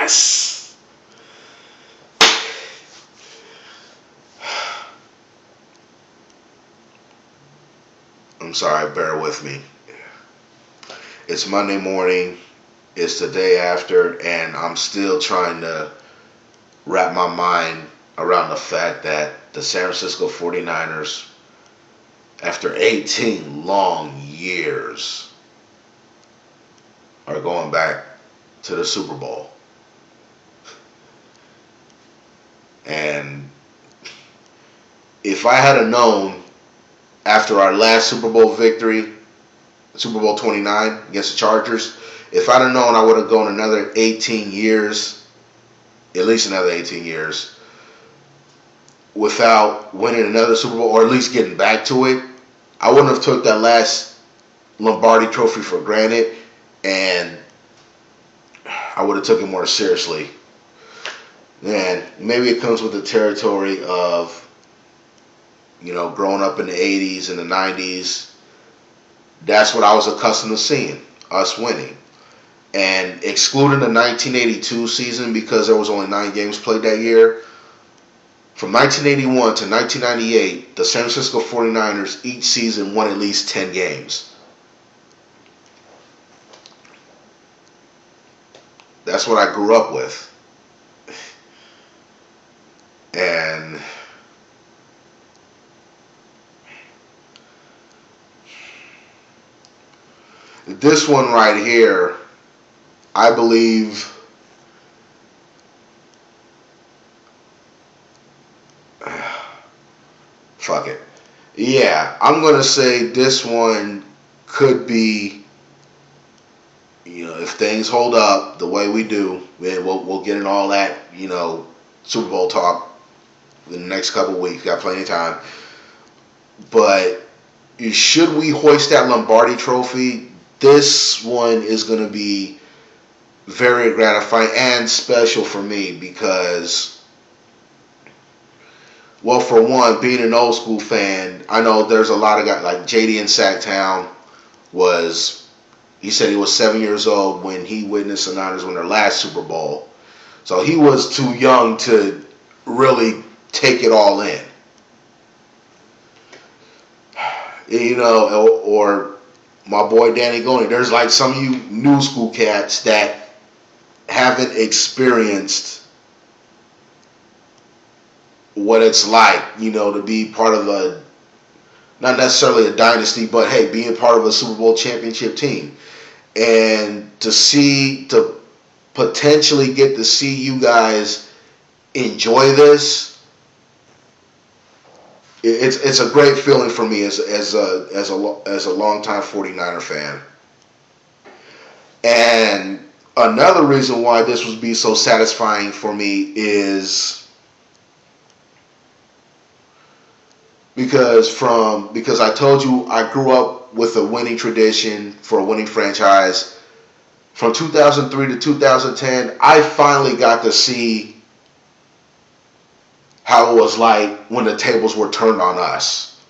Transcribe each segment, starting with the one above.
Yes. I'm sorry, bear with me. It's Monday morning. It's the day after, and I'm still trying to wrap my mind around the fact that the San Francisco 49ers, after 18 long years, are going back to the Super Bowl. And if I had known after our last Super Bowl victory, Super Bowl 29 against the Chargers, if I'd have known I would have gone another 18 years, at least another 18 years, without winning another Super Bowl, or at least getting back to it, I wouldn't have took that last Lombardi trophy for granted, and I would have took it more seriously. And maybe it comes with the territory of, growing up in the 80s and the 90s. That's what I was accustomed to seeing, us winning. And excluding the 1982 season because there was only 9 games played that year, from 1981 to 1998, the San Francisco 49ers each season won at least 10 games. That's what I grew up with. And this one right here, I believe, fuck it. Yeah, I'm going to say this one could be, if things hold up the way we do, we'll get in all that, Super Bowl talk in the next couple of weeks. Got plenty of time. But should we hoist that Lombardi trophy, this one is going to be very gratifying and special for me because, well, for one, being an old school fan, I know there's a lot of guys, like JD in Sacktown he said he was 7 years old when he witnessed the Niners win their last Super Bowl. So he was too young to really take it all in. Or my boy Danny Goney. There's like some of you new school cats that haven't experienced what it's like, to be part of not necessarily a dynasty, but hey, being part of a Super Bowl championship team. And to potentially get to see you guys enjoy this, it's a great feeling for me as a longtime 49er fan. And another reason why this would be so satisfying for me is because I told you I grew up with a winning tradition for a winning franchise. From 2003 to 2010, I finally got to see how it was like when the tables were turned on us.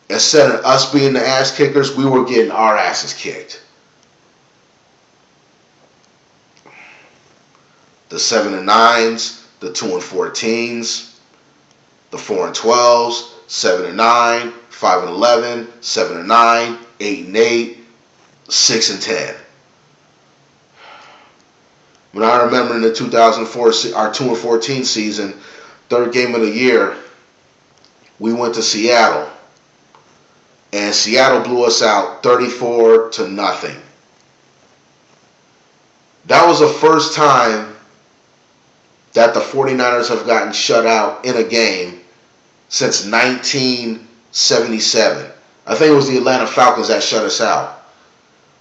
Instead of us being the ass kickers, we were getting our asses kicked. The 7-9s, the 2-14s, the 4-12s, 7-9, 5-11, 7-9, 8-8, 6-10. When I remember in the 2004, our 2-14 season, third game of the year, we went to Seattle, and Seattle blew us out 34-0. That was the first time that the 49ers have gotten shut out in a game since 1977. I think it was the Atlanta Falcons that shut us out.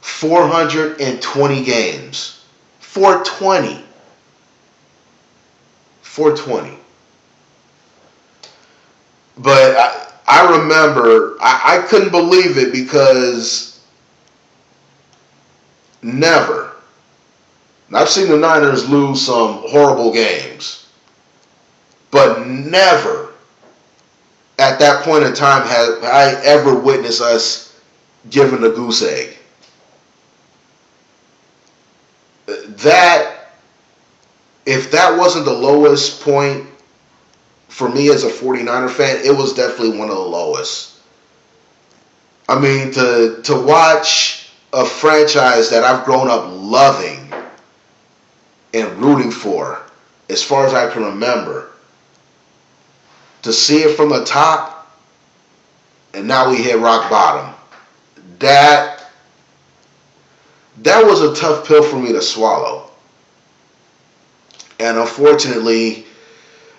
420 games. 420. But I remember, I couldn't believe it because never. I've seen the Niners lose some horrible games, but never at that point in time have I ever witnessed us given the goose egg. That if that wasn't the lowest point for me as a 49er fan, it was definitely one of the lowest. I mean, to watch a franchise that I've grown up loving and rooting for, as far as I can remember, to see it from the top, and now we hit rock bottom. That was a tough pill for me to swallow. And unfortunately,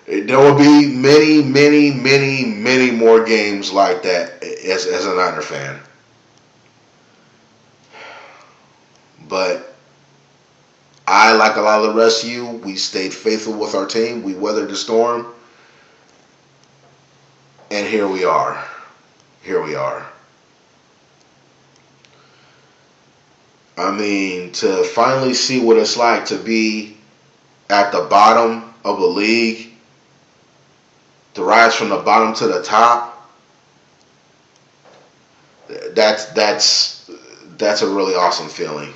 there will be many, many, many, many more games like that as a Niner fan. But I, like a lot of the rest of you, we stayed faithful with our team. We weathered the storm. And here we are. Here we are. I mean, to finally see what it's like to be at the bottom of the league, to rise from the bottom to the top, that's a really awesome feeling.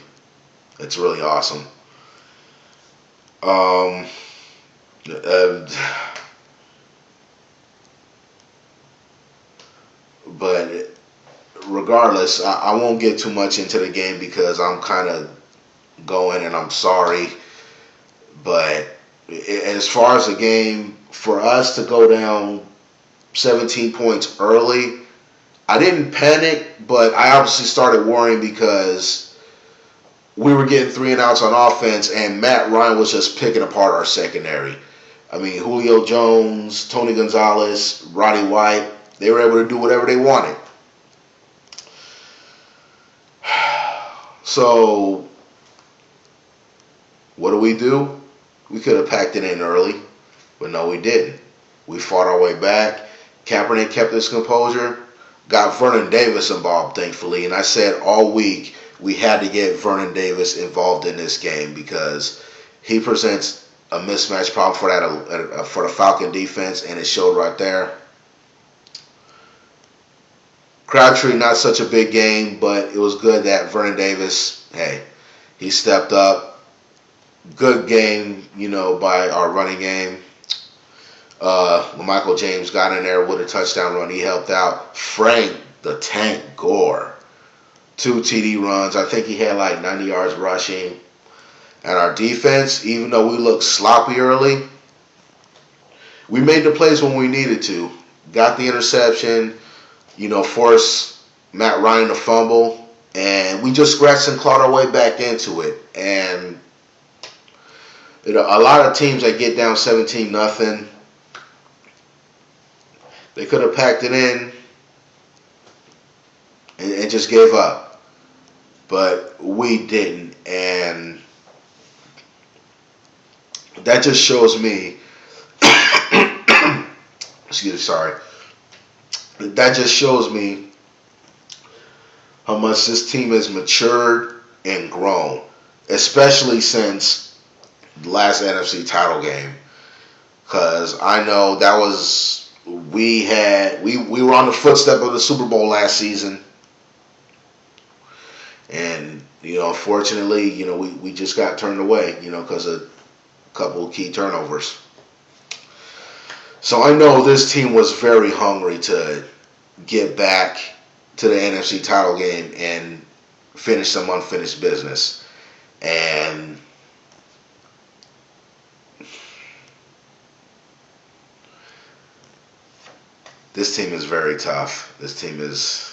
It's really awesome. Uh, but regardless, I won't get too much into the game because I'm kind of going, and I'm sorry. But as far as the game, for us to go down 17 points early, I didn't panic, but I obviously started worrying because we were getting 3 and outs on offense, and Matt Ryan was just picking apart our secondary. I mean, Julio Jones, Tony Gonzalez, Roddy White, they were able to do whatever they wanted. So, what do? We could have packed it in early, but no, we didn't. We fought our way back. Kaepernick kept his composure, got Vernon Davis involved, thankfully, and I said all week we had to get Vernon Davis involved in this game because he presents a mismatch problem for the Falcon defense, and it showed right there. Crabtree, not such a big game, but it was good that Vernon Davis, hey, he stepped up. Good game, by our running game. Michael James got in there with a touchdown run. He helped out. Frank the Tank Gore, 2 TD runs. I think he had like 90 yards rushing. And our defense, even though we looked sloppy early, we made the plays when we needed to. Got the interception, forced Matt Ryan to fumble, and we just scratched and clawed our way back into it. And a lot of teams that get down 17-0, they could have packed it in and just gave up. But we didn't. And that just shows me, that just shows me how much this team has matured and grown, especially since the last NFC title game. Because I know that was, we were on the footstep of the Super Bowl last season. And, unfortunately, we just got turned away, because of a couple of key turnovers. So I know this team was very hungry to get back to the NFC title game and finish some unfinished business. And this team is very tough. This team is...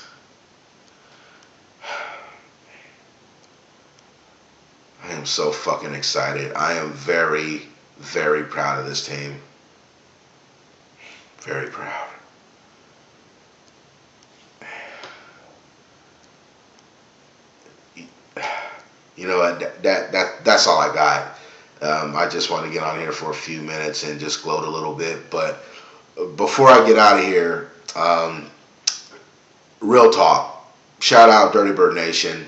I am so fucking excited. I am very, very proud of this team. Very proud. That's all I got. I just want to get on here for a few minutes and just gloat a little bit. But before I get out of here, real talk. Shout out Dirty Bird Nation.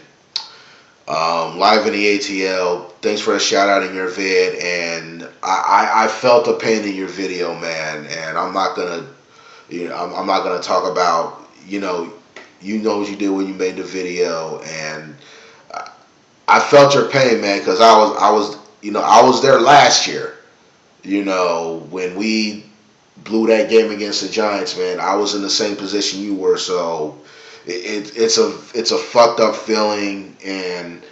Live in the ATL. Thanks for the shout out in your vid, and I felt the pain in your video, man. And I'm not gonna, I'm not gonna talk about, you know what you did when you made the video, and I felt your pain, man, because I was there last year. When we blew that game against the Giants, man, I was in the same position you were. So it's a fucked up feeling, and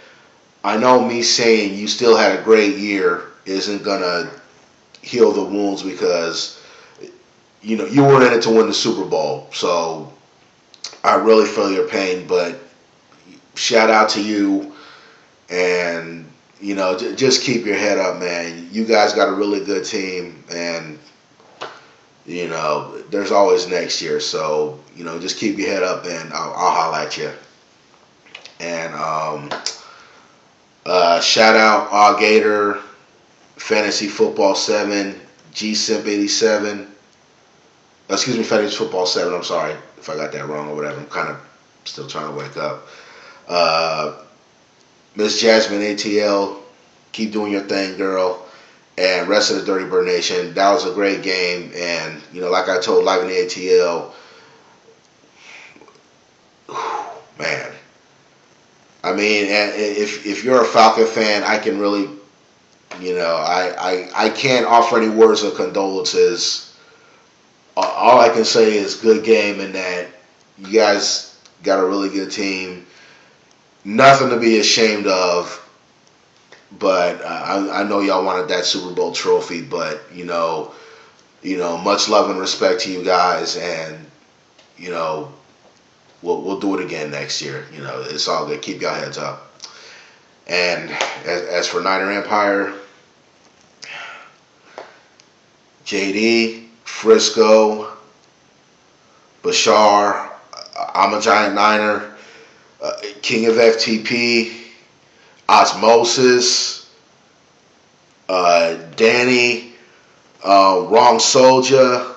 I know me saying you still had a great year isn't gonna heal the wounds because you were in it to win the Super Bowl. So I really feel your pain, but shout out to you, and just keep your head up, man. You guys got a really good team, and there's always next year. So just keep your head up, and I'll holler at you. And shout out All Gator, Fantasy Football 7, G Simp 87. Excuse me, Fantasy Football 7. I'm sorry if I got that wrong or whatever. I'm kind of still trying to wake up. Miss Jasmine ATL, keep doing your thing, girl. And rest of the Dirty Bird Nation, that was a great game. And like I told Live in the ATL, man. I mean, and if you're a Falcon fan, I can really, I can't offer any words of condolences. All I can say is good game, and that you guys got a really good team. Nothing to be ashamed of. But I know y'all wanted that Super Bowl trophy. But much love and respect to you guys, and we'll do it again next year. It's all good. Keep y'all heads up. And as for Niner Empire, JD, Frisco, Bashar, I'm a Giant Niner, King of FTP, Osmosis, Danny, Wrong Soldier.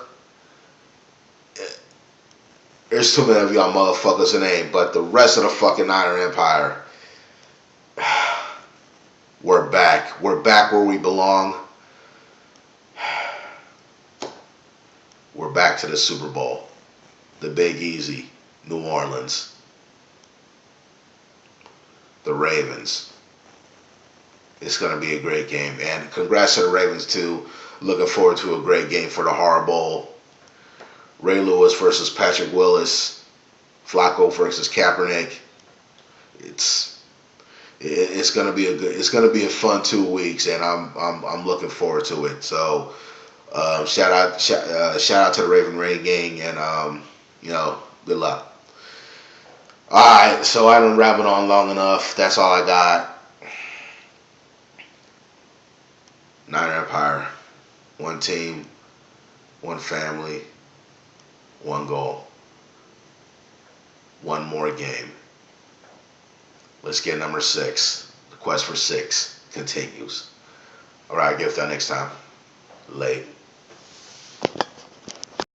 There's too many of y'all motherfuckers in name, but the rest of the fucking Niner Empire, we're back. We're back where we belong. We're back to the Super Bowl. The Big Easy, New Orleans. The Ravens. It's going to be a great game. And congrats to the Ravens, too. Looking forward to a great game for the Horror Bowl. Ray Lewis versus Patrick Willis. Flacco versus Kaepernick. It's going to be a fun 2 weeks, and I'm looking forward to it. So shout out to the Raven Rain gang, and good luck. All right, so I done rabbled on long enough. That's all I got. Niner Empire, one team, one family, one goal, one more game. Let's get number 6. The quest for 6 continues. All right, get that next time. Late.